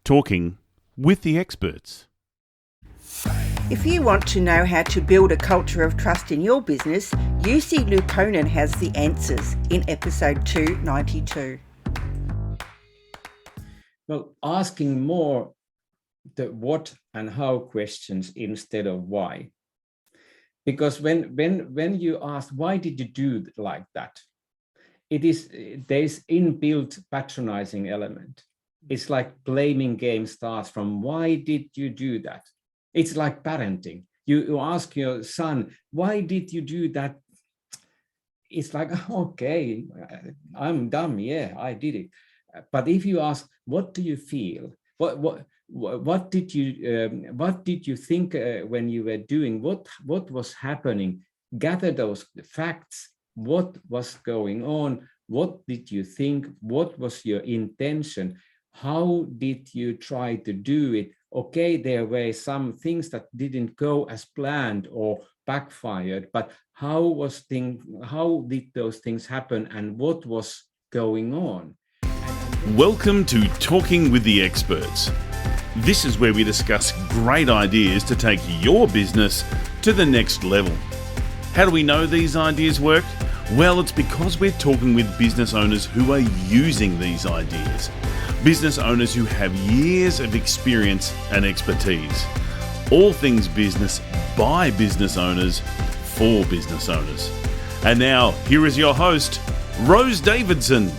Talking with the experts. If you want to know how to build a culture of trust in your business, Jussi Luukkonen has the answers in episode 292. Well, asking more the what and how questions instead of why. Because when you ask, why did you do like that? There's inbuilt patronizing element. It's like blaming game starts from, why did you do that? It's like parenting. You ask your son, why did you do that? It's like, okay, I'm dumb. Yeah, I did it. But if you ask, what do you feel? What did you think when you were doing? What was happening? Gather those facts. What was going on? What did you think? What was your intention? How did you try to do it? Okay, there were some things that didn't go as planned or backfired, but how did those things happen and what was going on? Welcome to Talking with the Experts. This is where we discuss great ideas to take your business to the next level. How do we know these ideas work? Well, it's because we're talking with business owners who are using these ideas. Business owners who have years of experience and expertise. All things business by business owners for business owners. And now, here is your host, Rose Davidson.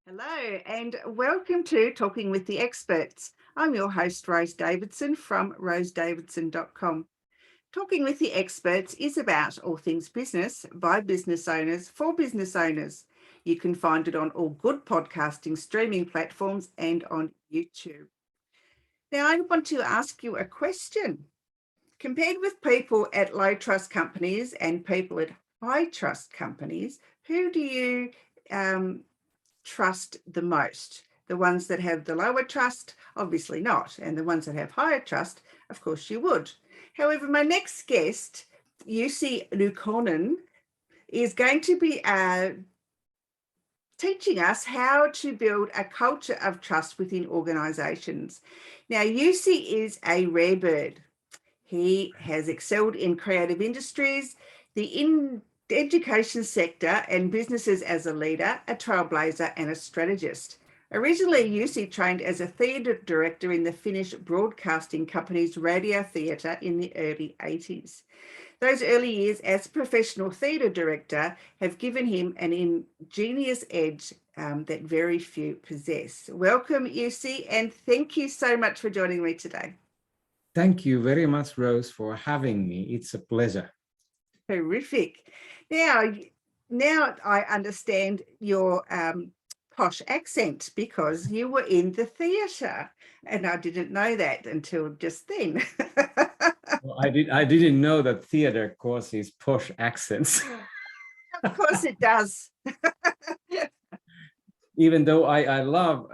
Hello and welcome to Talking with the Experts. I'm your host, Rose Davidson from rosedavidson.com. Talking with the Experts is about all things business by business owners for business owners. You can find it on all good podcasting streaming platforms and on YouTube. Now, I want to ask you a question. Compared with people at low trust companies and people at high trust companies, who do you trust the most? The ones that have the lower trust? Obviously not. And the ones that have higher trust, of course you would. However, my next guest, Jussi Luukkonen, is going to be teaching us how to build a culture of trust within organisations. Now, Jussi is a rare bird. He has excelled in creative industries, the education sector and businesses as a leader, a trailblazer and a strategist. Originally, Jussi trained as a theatre director in the Finnish broadcasting company's radio theatre in the early 80s. Those early years as a professional theatre director have given him an ingenious edge that very few possess. Welcome, Jussi, and thank you so much for joining me today. Thank you very much, Rose, for having me. It's a pleasure. Terrific. Now I understand your posh accent because you were in the theatre, and I didn't know that until just then. Well, I didn't know that theater causes posh accents. Of course it does. Even though I love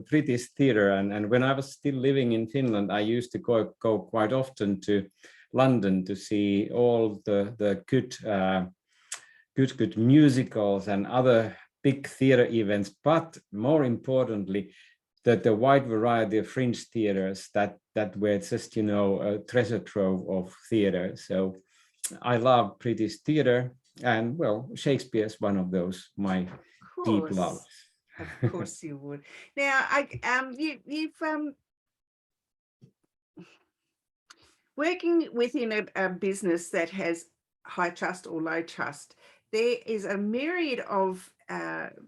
British theater, and when I was still living in Finland, I used to go quite often to London to see all the good musicals and other big theater events, but more importantly, the wide variety of fringe theaters that were just, a treasure trove of theater. So I love British theater, and well, Shakespeare is one of those my deep loves. Of course you would. Now, you've working within a business that has high trust or low trust, there is a myriad of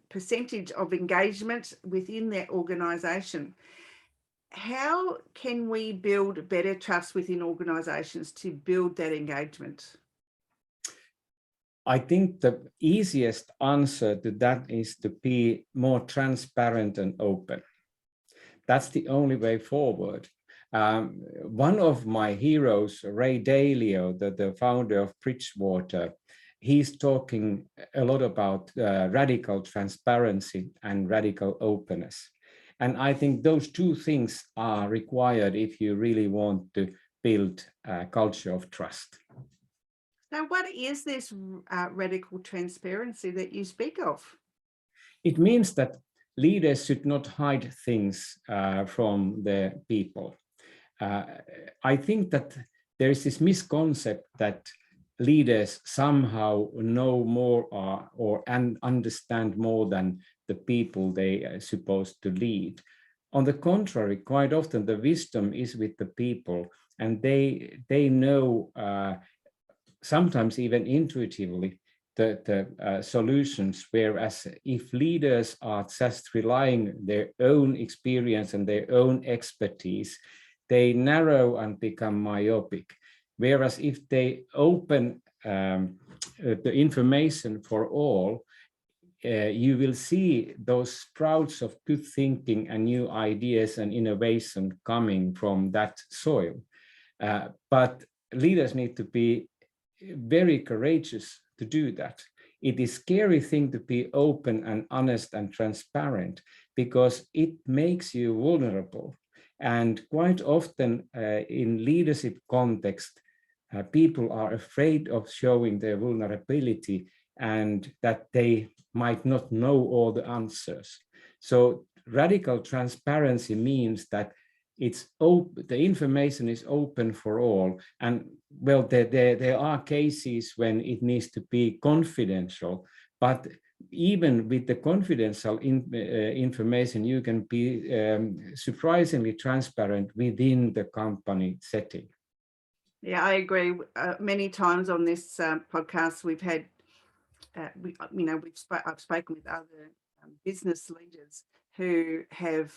percentage of engagement within that organisation. How can we build better trust within organisations to build that engagement? I think the easiest answer to that is to be more transparent and open. That's the only way forward. One of my heroes, Ray Dalio, the founder of Bridgewater, he's talking a lot about radical transparency and radical openness. And I think those two things are required if you really want to build a culture of trust. Now, what is this radical transparency that you speak of? It means that leaders should not hide things from the people. I think that there is this misconception that leaders somehow know more and understand more than the people they are supposed to lead. On the contrary, quite often the wisdom is with the people, and they know, sometimes even intuitively, the solutions, whereas if leaders are just relying their own experience and their own expertise, they narrow and become myopic. Whereas if they open the information for all, you will see those sprouts of good thinking and new ideas and innovation coming from that soil. But leaders need to be very courageous to do that. It is a scary thing to be open and honest and transparent, because it makes you vulnerable. And quite often in leadership context, people are afraid of showing their vulnerability and that they might not know all the answers. So radical transparency means that it's open, the information is open for all. And well, there are cases when it needs to be confidential, but even with the confidential information, you can be surprisingly transparent within the company setting. Yeah, I agree. Many times on this podcast, we've had, I've spoken with other business leaders who have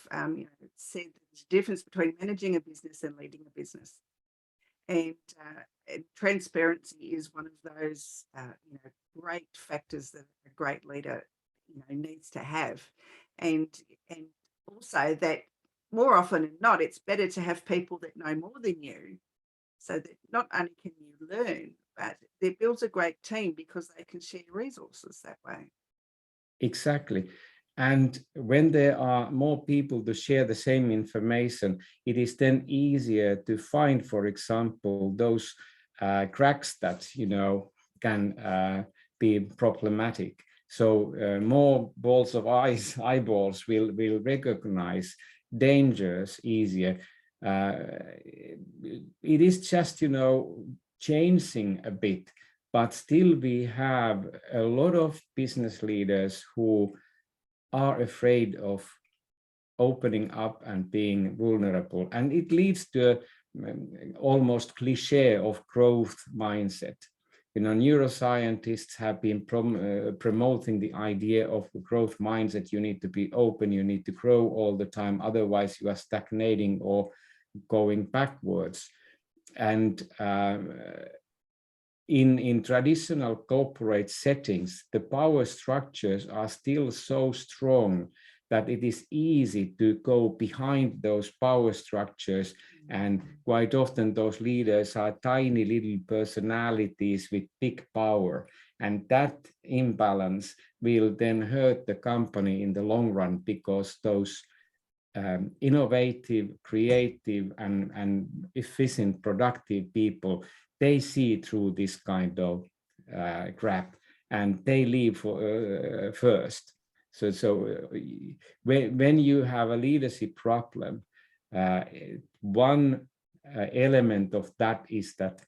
said that there's a difference between managing a business and leading a business. And transparency is one of those great factors that a great leader needs to have, and also that more often than not, it's better to have people that know more than you, so that not only can you learn, but it builds a great team because they can share resources that way. Exactly. And when there are more people to share the same information, it is then easier to find, for example, those cracks that, can be problematic. So more balls of eyeballs will recognize dangers easier. It is just, changing a bit, but still we have a lot of business leaders who are afraid of opening up and being vulnerable. And it leads to almost cliche of growth mindset. Neuroscientists have been promoting the idea of growth mindset. You need to be open, you need to grow all the time, otherwise you are stagnating or going backwards. And in traditional corporate settings, the power structures are still so strong that it is easy to go behind those power structures. And quite often those leaders are tiny little personalities with big power. And that imbalance will then hurt the company in the long run, because those innovative, creative, and efficient, productive people, they see through this kind of crap and they leave first. So when you have a leadership problem, one element of that is that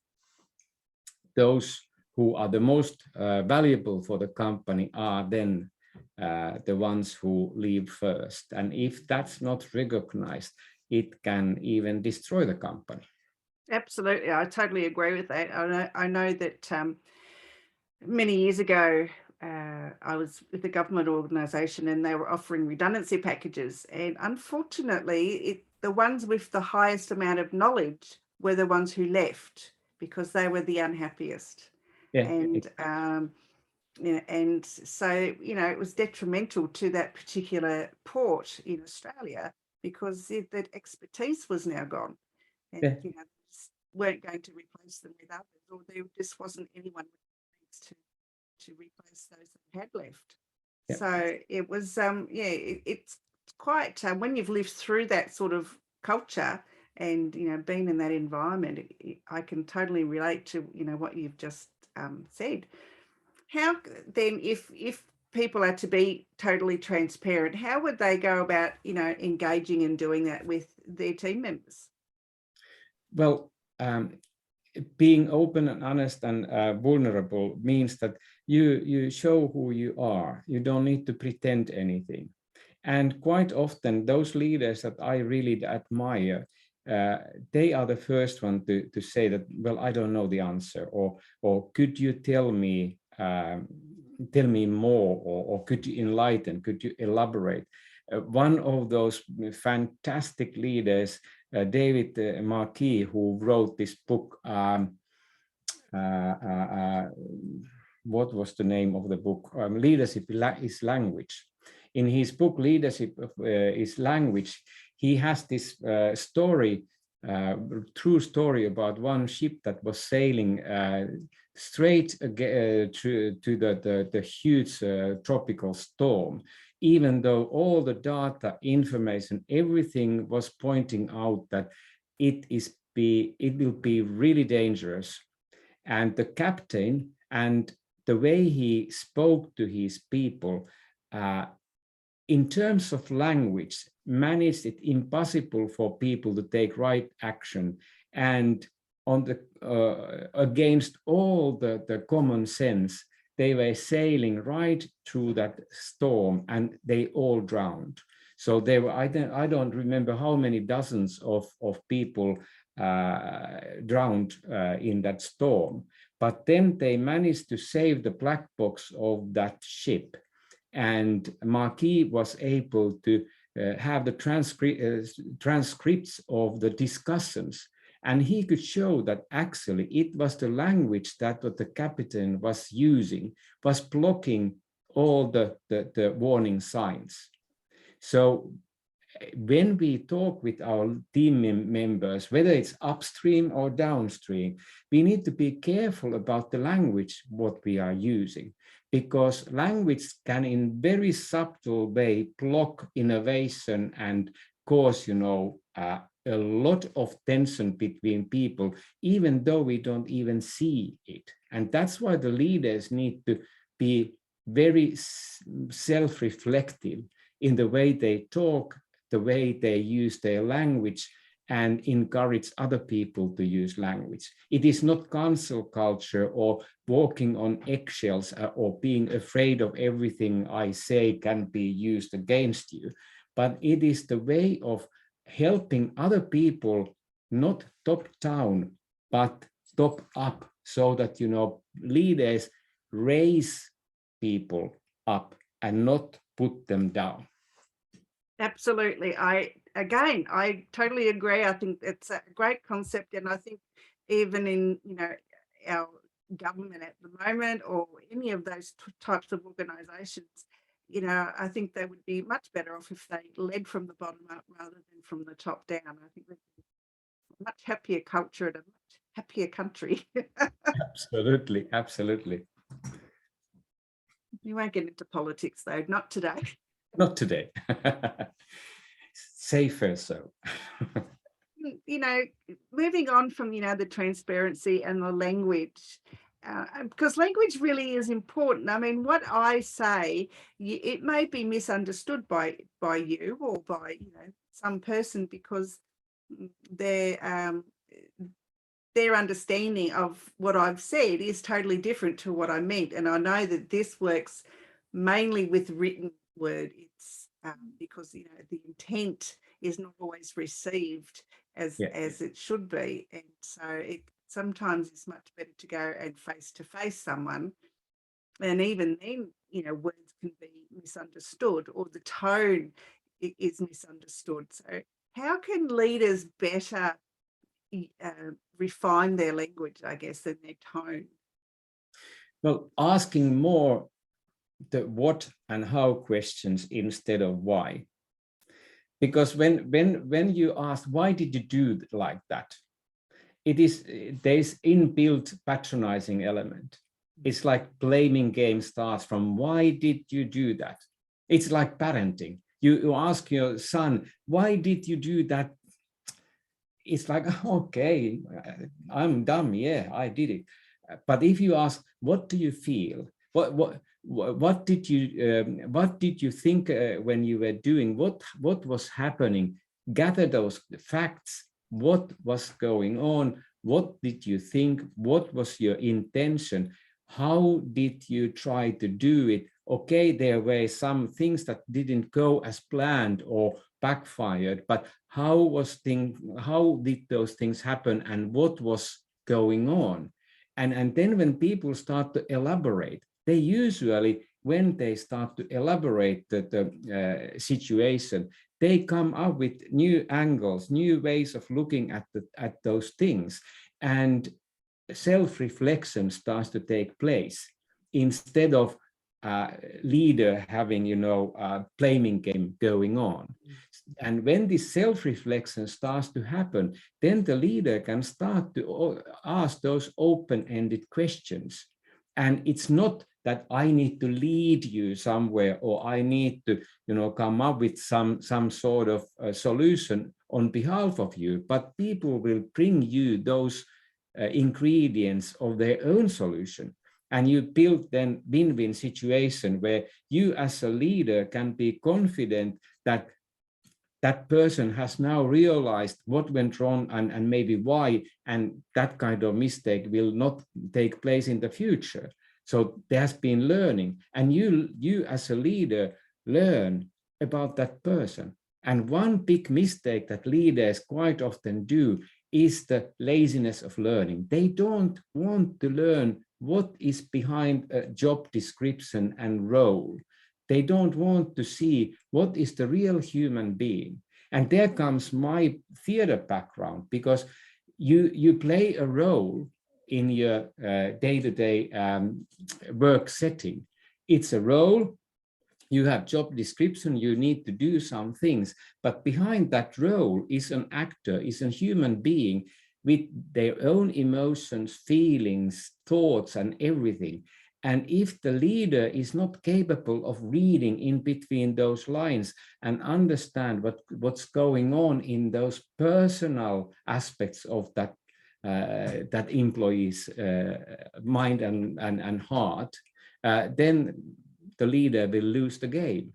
those who are the most valuable for the company are then the ones who leave first. And if that's not recognized, it can even destroy the company. Absolutely. I totally agree with that. I know that many years ago, I was with a government organisation and they were offering redundancy packages. And unfortunately, the ones with the highest amount of knowledge were the ones who left because they were the unhappiest. Yeah. And so, it was detrimental to that particular port in Australia because that expertise was now gone. And, weren't going to replace them with others, or there just wasn't anyone to replace those that had left. Yep. So it was, it's quite, when you've lived through that sort of culture and, been in that environment, I can totally relate to, what you've just said. How then, if people are to be totally transparent, how would they go about, engaging and doing that with their team members? Well, being open and honest and vulnerable means that you show who you are. You don't need to pretend anything. And quite often, those leaders that I really admire, they are the first one to say that, well, I don't know the answer, or could you tell me more, or could you enlighten, could you elaborate? One of those fantastic leaders, David Marquis, who wrote this book, what was the name of the book? Leadership is Language. In his book, Leadership is Language, he has this story, true story about one ship that was sailing straight to the huge tropical storm, even though all the data, information, everything was pointing out that it will be really dangerous. And the captain and the way he spoke to his people, in terms of language, managed it impossible for people to take right action, and on the against all the common sense, they were sailing right through that storm, and they all drowned. So there were, I don't remember how many dozens of people drowned in that storm, but then they managed to save the black box of that ship. And Marquis was able to have the transcripts of the discussions, and he could show that actually it was the language that what the captain was using was blocking all the warning signs. So when we talk with our team members, whether it's upstream or downstream, we need to be careful about the language what we are using, because language can in very subtle way block innovation and cause, a lot of tension between people, even though we don't even see it. And that's why the leaders need to be very self-reflective in the way they talk, the way they use their language, and encourage other people to use language. It is not cancel culture or walking on eggshells or being afraid of everything I say can be used against you, but it is the way of helping other people, not top down, but top up, so that, leaders raise people up and not put them down. Absolutely. I totally agree. I think it's a great concept, and I think even in our government at the moment, or any of those types of organisations, I think they would be much better off if they led from the bottom up rather than from the top down. I think we'd be a much happier culture and a much happier country. Absolutely, absolutely. You won't get into politics though, not today. Not today. Safer so. Moving on from, the transparency and the language, because language really is important. I mean, what I say, it may be misunderstood by you or by, some person, because their understanding of what I've said is totally different to what I meant. And I know that this works mainly with written word. It's because the intent is not always received as it should be, and so it sometimes is much better to go and face to face someone, and even then words can be misunderstood, or the tone is misunderstood. So how can leaders better refine their language, I guess, than their tone? Well, asking more the what and how questions instead of why. Because when you ask, why did you do like that? There's inbuilt patronizing element. It's like blaming game starts from, why did you do that? It's like parenting. You ask your son, why did you do that? It's like, okay, I'm dumb. Yeah, I did it. But if you ask, what do you feel? what did you think when you were doing, what was happening? Gather those facts, what was going on, what did you think, what was your intention, how did you try to do it? Okay, there were some things that didn't go as planned or backfired, but how did those things happen and what was going on? And then when people start to elaborate, they usually, when they start to elaborate the situation, they come up with new angles, new ways of looking at those things, and self-reflection starts to take place instead of leader having, blaming game going on. And when this self-reflection starts to happen, then the leader can start to ask those open-ended questions. And it's not that I need to lead you somewhere, or I need to, come up with some sort of solution on behalf of you, but people will bring you those ingredients of their own solution. And you build then win-win situation where you as a leader can be confident that that person has now realized what went wrong and maybe why, and that kind of mistake will not take place in the future. So there has been learning, and you as a leader learn about that person. And one big mistake that leaders quite often do is the laziness of learning. They don't want to learn what is behind a job description and role. They don't want to see what is the real human being. And there comes my theater background, because you play a role in your day-to-day work setting. It's a role, you have job description, you need to do some things, but behind that role is an actor, is a human being with their own emotions, feelings, thoughts, and everything. And if the leader is not capable of reading in between those lines and understand what's going on in those personal aspects of that employee's mind and heart, then the leader will lose the game.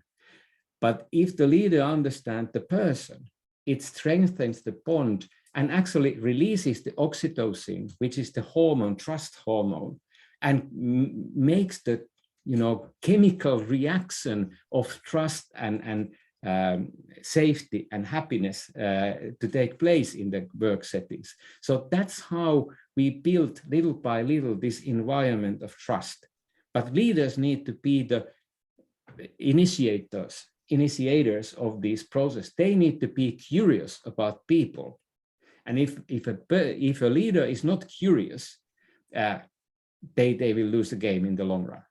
But if the leader understands the person, it strengthens the bond and actually releases the oxytocin, which is the hormone, trust hormone, and makes the chemical reaction of trust and safety and happiness to take place in the work settings. So that's how we build little by little this environment of trust. But leaders need to be the initiators of this process. They need to be curious about people. And if a leader is not curious, they will lose the game in the long run.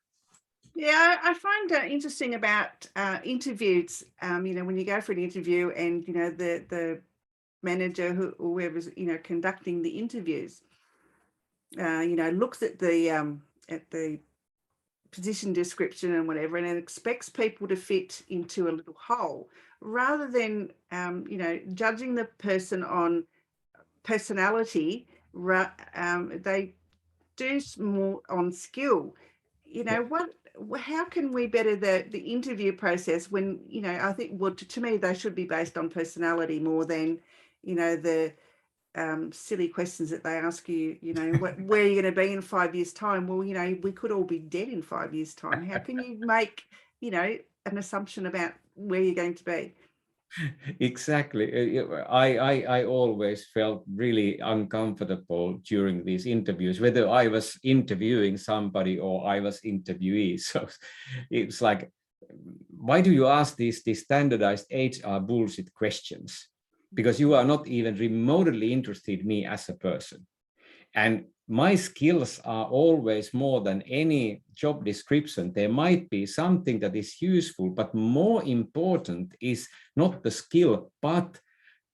Yeah, I find interesting about interviews. When you go for an interview, and the manager whoever's conducting the interviews, looks at the position description and whatever, and it expects people to fit into a little hole, rather than judging the person on personality. They do more on skill. How can we better the interview process when I think, well, to me they should be based on personality more than the silly questions that they ask you, where are you going to be in 5 years' time? Well, we could all be dead in 5 years' time. How can you make an assumption about where you're going to be? Exactly. I always felt really uncomfortable during these interviews, whether I was interviewing somebody or I was interviewee. So it's like, why do you ask these standardized HR bullshit questions? Because you are not even remotely interested in me as a person. And my skills are always more than any job description. There might be something that is useful, but more important is not the skill, but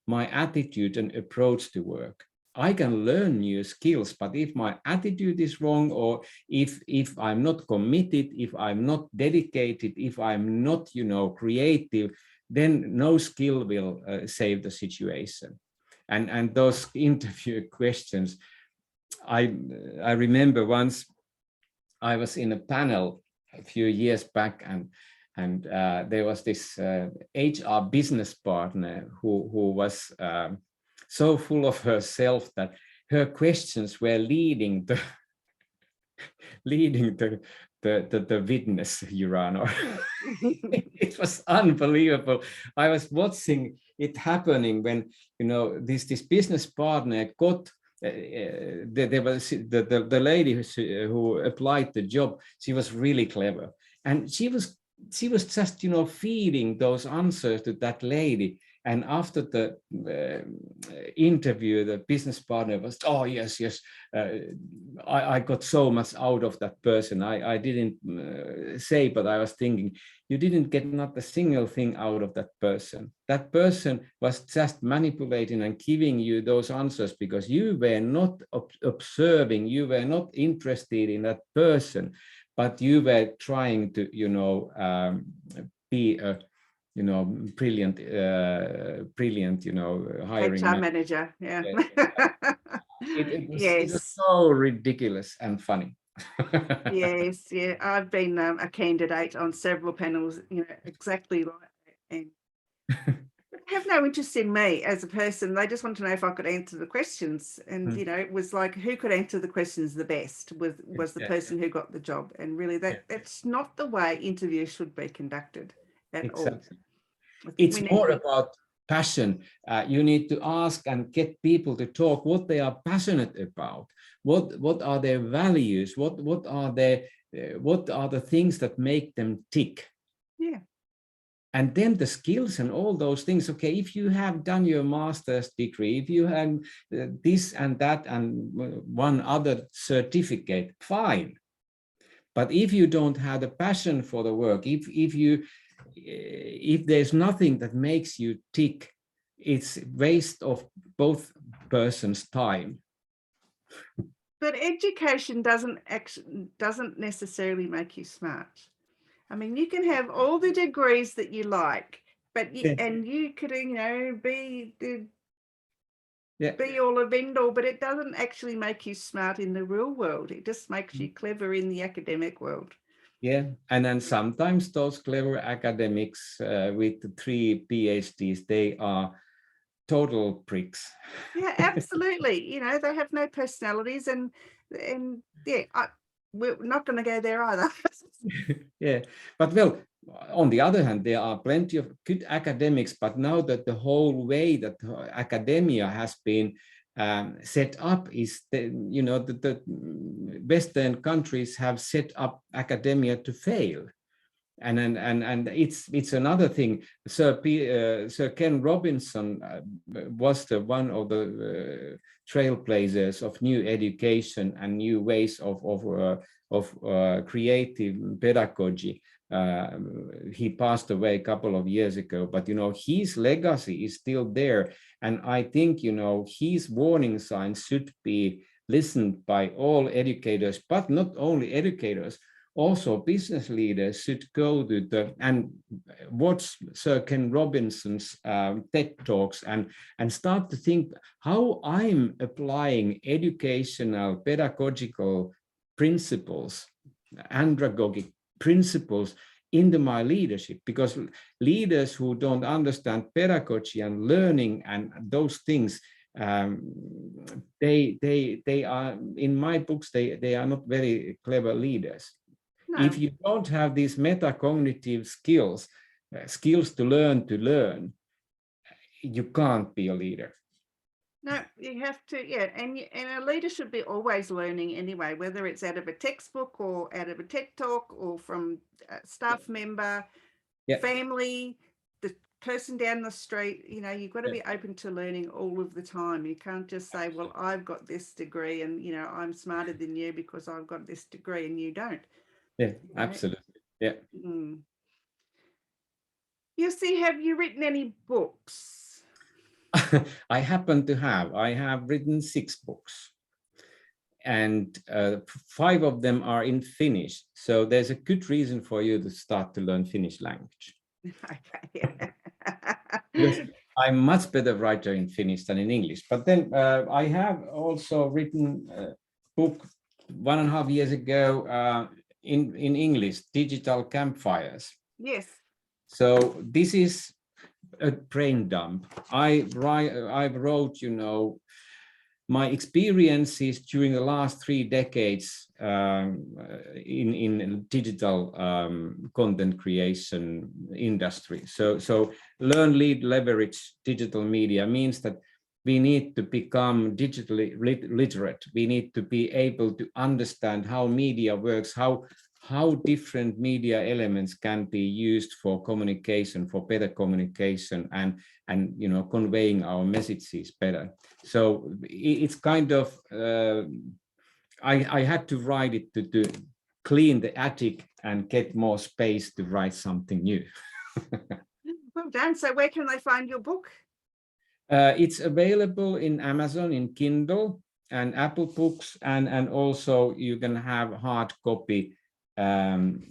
my attitude and approach to work. I can learn new skills, but if my attitude is wrong, or if I'm not committed, if I'm not dedicated, if I'm not, creative, then no skill will save the situation. And those interview questions, I remember once I was in a panel a few years back, and there was this HR business partner who was so full of herself that her questions were leading the witness, Your Honor. It was unbelievable. I was watching it happening when, you know, this business partner got there was the lady who applied the job. She was really clever, and she was just, you know, feeding those answers to that lady. And after the interview, the business partner was, oh yes, I got so much out of that person. I didn't say, but I was thinking, you didn't get not a single thing out of that person. That person was just manipulating and giving you those answers because you were not observing, you were not interested in that person, but you were trying to, you know, be a, you know, brilliant, you know, hiring HR manager. Yeah. It was Yes. so ridiculous and funny. Yes. Yeah. I've been a candidate on several panels, you know, exactly like that. And they have no interest in me as a person. They just want to know if I could answer the questions. And, you know, it was like, who could answer the questions the best was the person who got the job. And really that's not the way interviews should be conducted at all. Exactly. It's more about passion. You need to ask and get people to talk what they are passionate about. What are their values? What are the things that make them tick? Yeah. And then the skills and all those things. Okay, if you have done your master's degree, if you have this and that and one other certificate, fine. But if you don't have the passion for the work, if there's nothing that makes you tick, it's waste of both persons' time. But education doesn't necessarily make you smart. I mean, you can have all the degrees that you like, but you could, you know, be the be all of end all, but it doesn't actually make you smart in the real world. It just makes you clever in the academic world. Yeah, and then sometimes those clever academics with 3 PhDs, they are total pricks. Yeah, absolutely. You know, they have no personalities, and yeah, we're not going to go there either. Yeah, but well, on the other hand, there are plenty of good academics, but now that the whole way that academia has been set up is, you know, the Western countries have set up academia to fail. And it's another thing. Sir Ken Robinson was one of the trailblazers of new education and new ways of creative pedagogy. He passed away a couple of years ago, but you know, his legacy is still there, and I think, you know, his warning signs should be listened by all educators, but not only educators. Also, business leaders should go to and watch Sir Ken Robinson's TED Talks and start to think how I'm applying educational, pedagogical principles, andragogic principles into my leadership, because leaders who don't understand pedagogy and learning and those things, they are, in my books, they are not very clever leaders. No. If you don't have these metacognitive skills, skills to learn, you can't be a leader. No, you have to, yeah, and a leader should be always learning anyway, whether it's out of a textbook or out of a TED Talk or from a staff member, family, the person down the street. You know, you've got to be open to learning all of the time. You can't just say, well, I've got this degree and, you know, I'm smarter than you because I've got this degree and you don't. Yeah, absolutely. Yeah. Jussi, have you written any books? I have written 6 books, and 5 of them are in Finnish. So there's a good reason for you to start to learn Finnish language. Okay. Because I'm much better writer in Finnish than in English. But then I have also written a book 1.5 years ago in English, digital campfires. Yes. So this is a brain dump. I wrote, my experiences during the last 3 decades in digital content creation industry. So learn, lead, leverage digital media means that we need to become digitally literate. We need to be able to understand how media works, how different media elements can be used for communication, for better communication, and conveying our messages better. So it's kind of I had to write it to clean the attic and get more space to write something new. Well done. So where can they find your book? It's available in Amazon, in Kindle and Apple Books, and also you can have hard copy from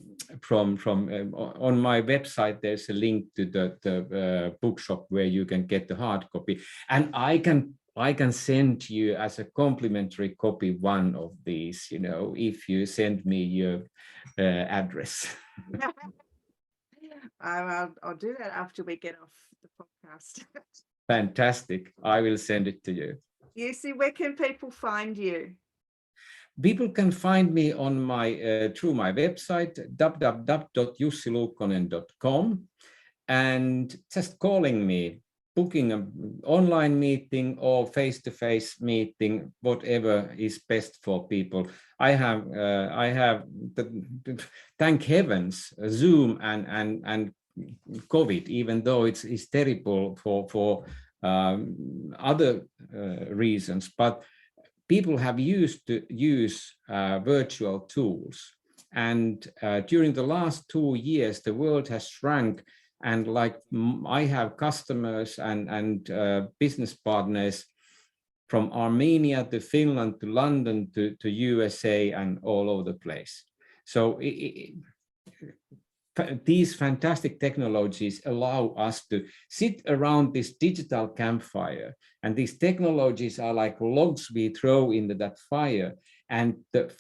on my website. There's a link to the bookshop where you can get the hard copy, and I can send you as a complimentary copy one of these, if you send me your address. I'll do that after we get off the podcast. Fantastic. I will send it to you. Jussi, where can people find you? People can find me on through my website, www.jussiluukkonen.com, and just calling me, booking an online meeting or face-to-face meeting, whatever is best for people. I have thank heavens, Zoom and COVID, even though it's terrible for other reasons, but people have used to use virtual tools. And during the last 2 years, the world has shrunk. And like I have customers and business partners from Armenia to Finland to London to USA and all over the place. So these fantastic technologies allow us to sit around this digital campfire, and these technologies are like logs we throw into that fire, and the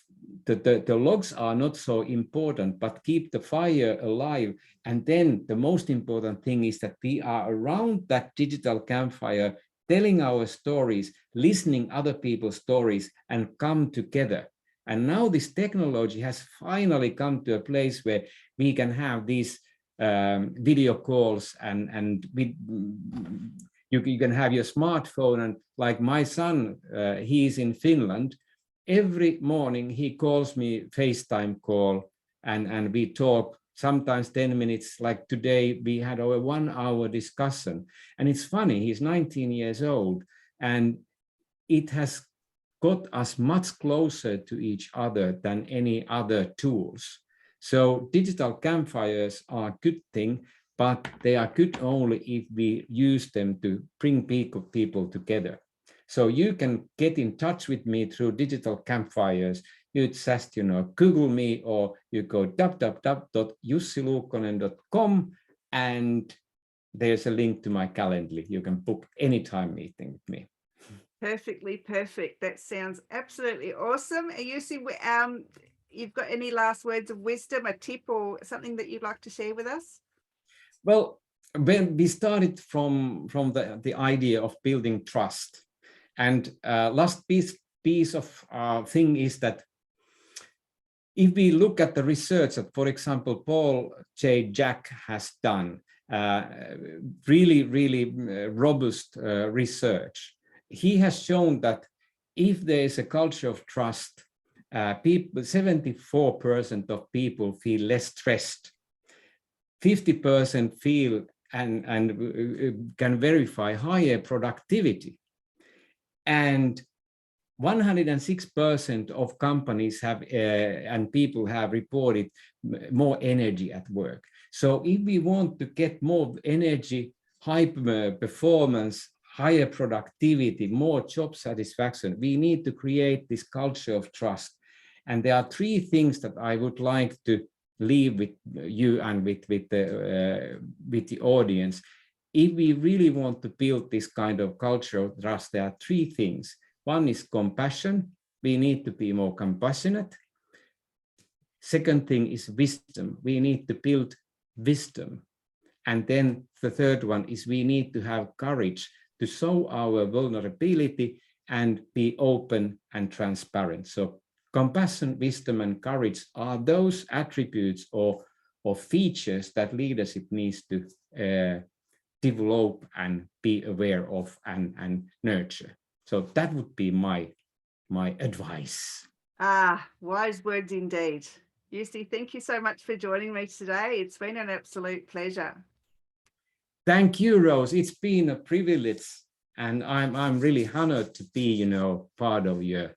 logs are not so important, but keep the fire alive. And then the most important thing is that we are around that digital campfire, telling our stories, listening other people's stories, and come together. And now this technology has finally come to a place where we can have these video calls, and you can have your smartphone. And like my son, he's in Finland. Every morning he calls me FaceTime call, and we talk sometimes 10 minutes. Like today, we had a 1-hour discussion. And it's funny, he's 19 years old, and it has got us much closer to each other than any other tools. So digital campfires are a good thing, but they are good only if we use them to bring people together. So you can get in touch with me through digital campfires. You just, Google me, or you go www.jussiluukkonen.com, and there's a link to my calendar. You can book anytime meeting with me. Perfectly perfect. That sounds absolutely awesome. Jussi, you've got any last words of wisdom, a tip or something that you'd like to share with us? Well, when we started from the idea of building trust, and last piece of thing is that if we look at the research that, for example, Paul J. Jack has done, really robust research, he has shown that if there is a culture of trust, 74% of people feel less stressed, 50% feel and can verify higher productivity, and 106% of companies have and people have reported more energy at work. So if we want to get more energy, high performance, higher productivity, more job satisfaction, we need to create this culture of trust. And there are 3 things that I would like to leave with you and with the audience. If we really want to build this kind of culture of trust, there are 3 things. One is compassion. We need to be more compassionate. Second thing is wisdom. We need to build wisdom. And then the third one is we need to have courage to show our vulnerability and be open and transparent. So compassion, wisdom, and courage are those attributes or features that leadership needs to develop and be aware of and nurture. So that would be my advice. Wise words indeed. Jussi, thank you so much for joining me today. It's been an absolute pleasure. Thank you, Rose. It's been a privilege, and I'm really honored to be, part of your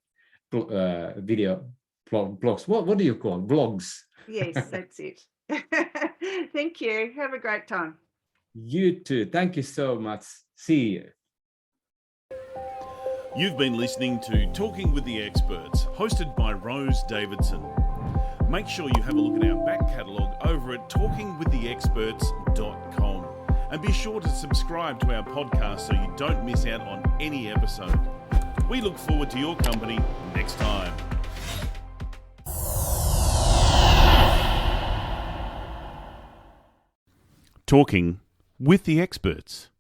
video blogs. What do you call it? Blogs? Yes, that's it. Thank you. Have a great time. You too. Thank you so much. See you. You've been listening to Talking with the Experts, hosted by Rose Davidson. Make sure you have a look at our back catalogue over at talkingwiththeexperts.com. And be sure to subscribe to our podcast so you don't miss out on any episode. We look forward to your company next time. Talking with the Experts.